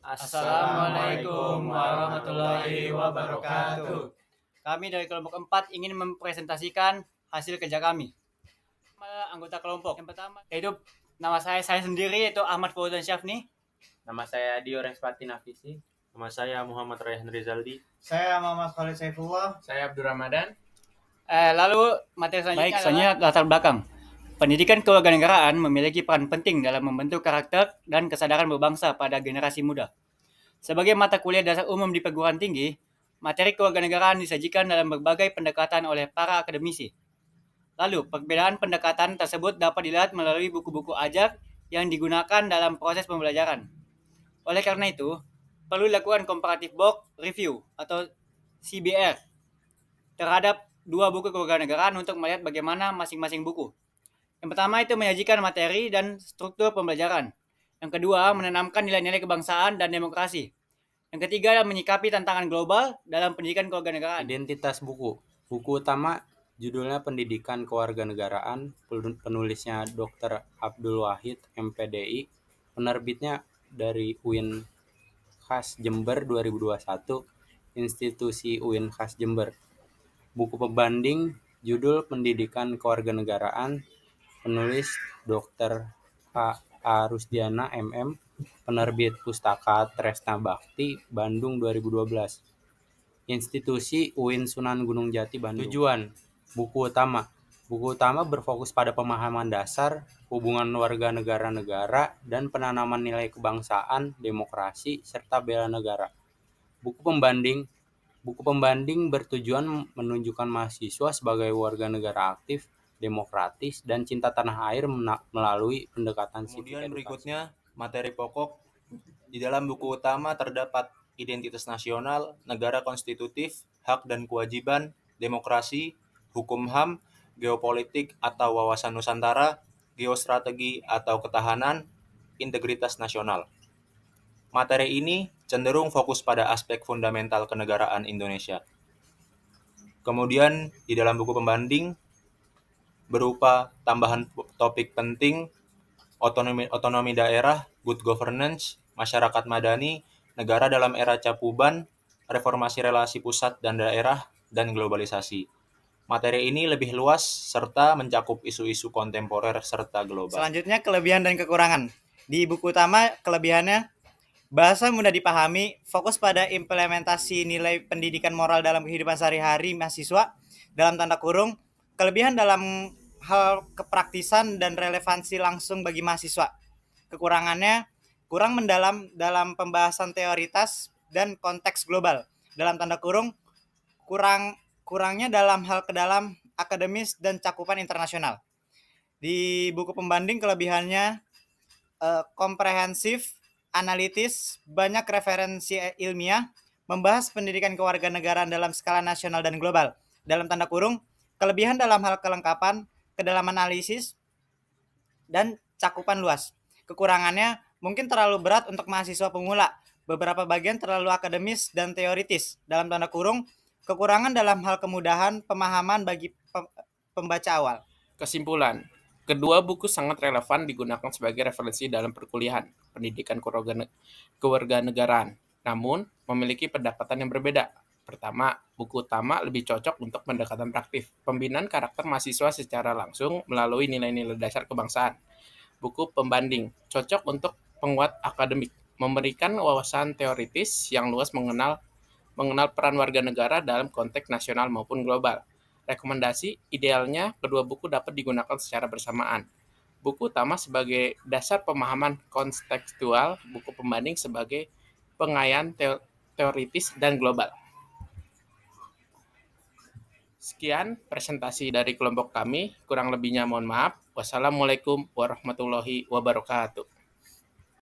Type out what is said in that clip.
Assalamualaikum warahmatullahi wabarakatuh. Kami dari kelompok 4 ingin mempresentasikan hasil kerja kami. Anggota kelompok yang pertama yaitu nama saya sendiri yaitu Ahmad Fauzan Syafni. Nama saya Dio Respati Nafisi. Nama saya Muhammad Rayhan Rizaldi. Saya Muhammad Khalid Saifullah. Saya Abdur Ramadan. Lalu materi selanjutnya latar belakang. Pendidikan kewarganegaraan memiliki peran penting dalam membentuk karakter dan kesadaran berbangsa pada generasi muda. Sebagai mata kuliah dasar umum di perguruan tinggi, materi kewarganegaraan disajikan dalam berbagai pendekatan oleh para akademisi. Lalu, perbedaan pendekatan tersebut dapat dilihat melalui buku-buku ajar yang digunakan dalam proses pembelajaran. Oleh karena itu, perlu dilakukan comparative book review atau CBR terhadap dua buku kewarganegaraan untuk melihat bagaimana masing-masing buku. Yang pertama itu menyajikan materi dan struktur pembelajaran. Yang kedua, menanamkan nilai-nilai kebangsaan dan demokrasi. Yang ketiga adalah menyikapi tantangan global dalam pendidikan kewarganegaraan. Identitas buku. Buku utama judulnya Pendidikan Kewarganegaraan, penulisnya Dr. Abdul Wahid, MPDI, penerbitnya dari UIN Khas Jember 2021, institusi UIN Khas Jember. Buku pembanding judul Pendidikan Kewarganegaraan, penulis Dr. A. Rusdiana MM, penerbit Pustaka Tresna Bakti, Bandung 2012. Institusi UIN Sunan Gunung Jati, Bandung. Tujuan buku utama. Buku utama berfokus pada pemahaman dasar, hubungan warga negara-negara, dan penanaman nilai kebangsaan, demokrasi, serta bela negara. Buku pembanding bertujuan menunjukkan mahasiswa sebagai warga negara aktif, demokratis, dan cinta tanah air melalui pendekatan civic Kemudian edukasi. berikutnya materi pokok. Di dalam buku utama terdapat identitas nasional, negara konstitutif, hak dan kewajiban, demokrasi, hukum HAM, geopolitik atau wawasan Nusantara, geostrategi atau ketahanan, integritas nasional. Materi ini cenderung fokus pada aspek fundamental kenegaraan Indonesia. Kemudian di dalam buku pembanding berupa tambahan topik penting, otonomi daerah, good governance, masyarakat madani, negara dalam era capuban, reformasi relasi pusat dan daerah, dan globalisasi. Materi ini lebih luas serta mencakup isu-isu kontemporer serta global. Selanjutnya kelebihan dan kekurangan. Di buku utama kelebihannya bahasa mudah dipahami, fokus pada implementasi nilai pendidikan moral dalam kehidupan sehari-hari mahasiswa, dalam tanda kurung, kelebihan dalam hal kepraktisan dan relevansi langsung bagi mahasiswa. Kekurangannya kurang mendalam dalam pembahasan teoritas dan konteks global. Dalam tanda kurung, kurangnya dalam hal kedalam akademis dan cakupan internasional. Di buku pembanding kelebihannya komprehensif, analitis, banyak referensi ilmiah, membahas pendidikan kewarganegaraan dalam skala nasional dan global. Dalam tanda kurung, kelebihan dalam hal kelengkapan, kedalaman analisis, dan cakupan luas. Kekurangannya mungkin terlalu berat untuk mahasiswa pemula. Beberapa bagian terlalu akademis dan teoritis. Dalam tanda kurung, kekurangan dalam hal kemudahan pemahaman bagi pembaca awal. Kesimpulan, kedua buku sangat relevan digunakan sebagai referensi dalam perkuliahan pendidikan kewarganegaraan, namun memiliki pendekatan yang berbeda. Pertama, buku utama lebih cocok untuk pendekatan praktif, pembinaan karakter mahasiswa secara langsung melalui nilai-nilai dasar kebangsaan. Buku pembanding cocok untuk penguat akademik, memberikan wawasan teoritis yang luas mengenal peran warga negara dalam konteks nasional maupun global. Rekomendasi, idealnya kedua buku dapat digunakan secara bersamaan. Buku utama sebagai dasar pemahaman kontekstual, buku pembanding sebagai pengayaan teoritis dan global. Sekian presentasi dari kelompok kami, kurang lebihnya mohon maaf. Wassalamualaikum warahmatullahi wabarakatuh.